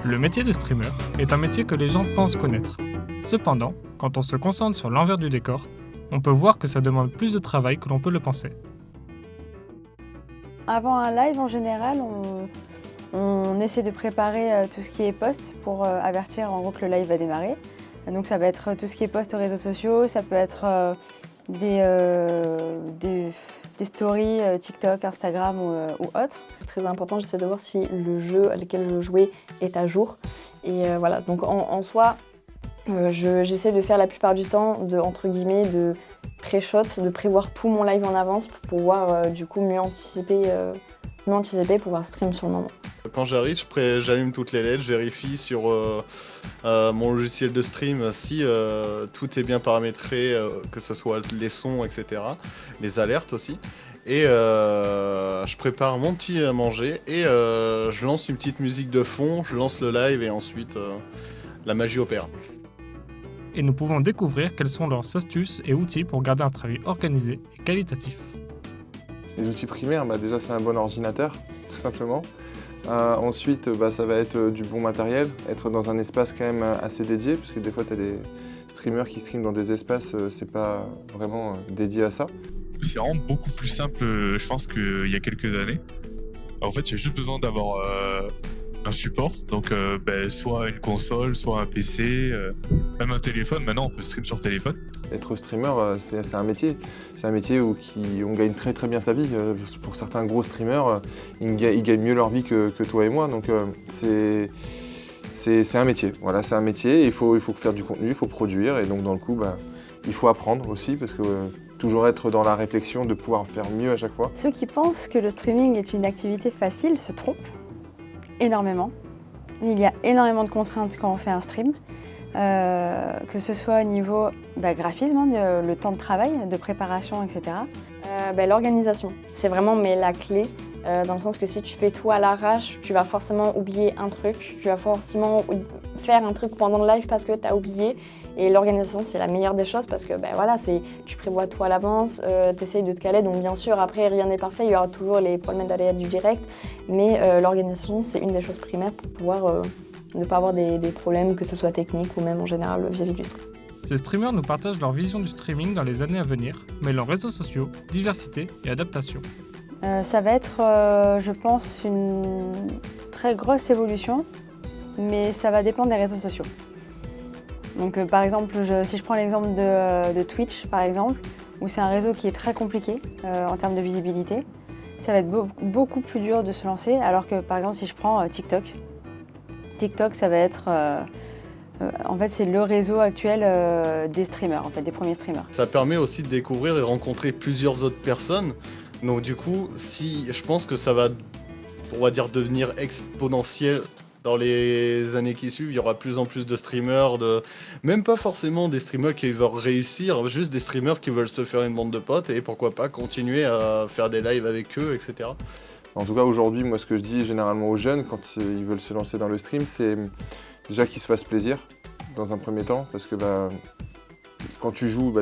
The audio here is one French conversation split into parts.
Le métier de streamer est un métier que les gens pensent connaître. Cependant, quand on se concentre sur l'envers du décor, on peut voir que ça demande plus de travail que l'on peut le penser. Avant un live, en général, on essaie de préparer tout ce qui est post pour avertir en gros que le live va démarrer. Donc ça va être tout ce qui est post aux réseaux sociaux, ça peut être des stories TikTok, Instagram ou autres. Très important, j'essaie de voir si le jeu à lequel je jouais est à jour. Et voilà, donc en soi, j'essaie de faire la plupart du temps entre guillemets de pré-shot, de prévoir tout mon live en avance pour pouvoir du coup mieux anticiper, pouvoir stream sur le moment. Quand j'arrive, j'allume toutes les LED, je vérifie sur mon logiciel de stream si tout est bien paramétré, que ce soit les sons, etc. Les alertes aussi. Et je prépare mon petit à manger et je lance une petite musique de fond, je lance le live et ensuite la magie opère. Et nous pouvons découvrir quelles sont leurs astuces et outils pour garder un travail organisé et qualitatif. Les outils primaires, déjà c'est un bon ordinateur, tout simplement. Ensuite, ça va être du bon matériel, être dans un espace quand même assez dédié, parce que des fois tu as des streamers qui streament dans des espaces, c'est pas vraiment dédié à ça. C'est vraiment beaucoup plus simple, je pense, qu'il y a quelques années. En fait, il y a juste besoin d'avoir un support, donc soit une console, soit un PC, même un téléphone. Maintenant, on peut stream sur téléphone. Être streamer, c'est un métier. C'est un métier où on gagne très très bien sa vie. Pour certains gros streamers, ils gagnent mieux leur vie que toi et moi. Donc c'est un métier. Voilà, c'est un métier. Il faut faire du contenu, il faut produire. Et donc dans le coup, il faut apprendre aussi parce que toujours être dans la réflexion de pouvoir faire mieux à chaque fois. Ceux qui pensent que le streaming est une activité facile se trompent énormément. Il y a énormément de contraintes quand on fait un stream, que ce soit au niveau graphisme, le temps de travail, de préparation, etc. L'organisation, c'est vraiment la clé, dans le sens que si tu fais tout à l'arrache, tu vas forcément oublier un truc, tu vas forcément faire un truc pendant le live parce que tu as oublié. Et l'organisation, c'est la meilleure des choses parce que tu prévois tout à l'avance, tu essayes de te caler. Donc bien sûr, après, rien n'est parfait, il y aura toujours les problèmes d'aléas du direct. Mais l'organisation, c'est une des choses primaires pour pouvoir ne pas avoir des problèmes, que ce soit technique ou même en général vis-à-vis du stream. Ces streamers nous partagent leur vision du streaming dans les années à venir, mêlant réseaux sociaux, diversité et adaptation. Ça va être, je pense, une très grosse évolution, mais ça va dépendre des réseaux sociaux. Donc par exemple, si je prends l'exemple de Twitch, par exemple, où c'est un réseau qui est très compliqué en termes de visibilité, ça va être beaucoup plus dur de se lancer, alors que par exemple si je prends TikTok, ça va être, en fait c'est le réseau actuel des streamers, en fait, des premiers streamers. Ça permet aussi de découvrir et rencontrer plusieurs autres personnes. Donc du coup, je pense que ça va, on va dire, devenir exponentiel. Dans les années qui suivent, il y aura de plus en plus de streamers, même pas forcément des streamers qui veulent réussir, juste des streamers qui veulent se faire une bande de potes et pourquoi pas continuer à faire des lives avec eux, etc. En tout cas, aujourd'hui, moi, ce que je dis généralement aux jeunes quand ils veulent se lancer dans le stream, c'est déjà qu'ils se fassent plaisir dans un premier temps, parce que quand tu joues,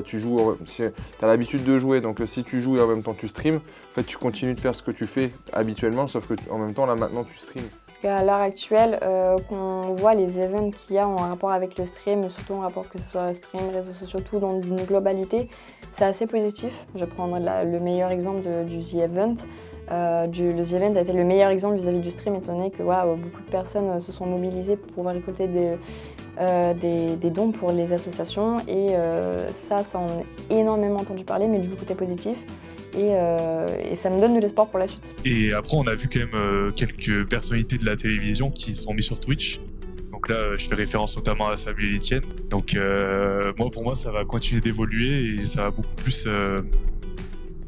si tu as l'habitude de jouer, donc si tu joues et en même temps tu streams, en fait, tu continues de faire ce que tu fais habituellement, sauf que en même temps, là, maintenant, tu streams. À l'heure actuelle, qu'on voit les events qu'il y a en rapport avec le stream, surtout en rapport que ce soit stream, réseaux sociaux, tout dans une globalité, c'est assez positif. Je vais prendre le meilleur exemple du The Event. Le The Event a été le meilleur exemple vis-à-vis du stream, étant donné que beaucoup de personnes se sont mobilisées pour pouvoir récolter des dons pour les associations. Et ça en a énormément entendu parler, mais du côté positif. Et ça me donne de l'espoir pour la suite. Et après, on a vu quand même quelques personnalités de la télévision qui sont mis sur Twitch. Donc là, je fais référence notamment à Samuel Etienne. Donc pour moi, ça va continuer d'évoluer et ça va beaucoup plus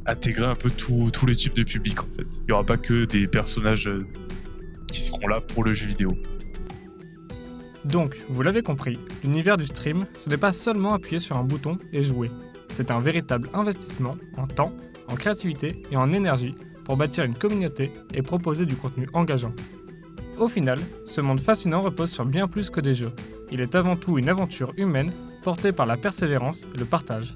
intégrer un peu tous les types de public en fait. Il n'y aura pas que des personnages qui seront là pour le jeu vidéo. Donc, vous l'avez compris, l'univers du stream, ce n'est pas seulement appuyer sur un bouton et jouer. C'est un véritable investissement en temps, en créativité et en énergie pour bâtir une communauté et proposer du contenu engageant. Au final, ce monde fascinant repose sur bien plus que des jeux. Il est avant tout une aventure humaine portée par la persévérance et le partage.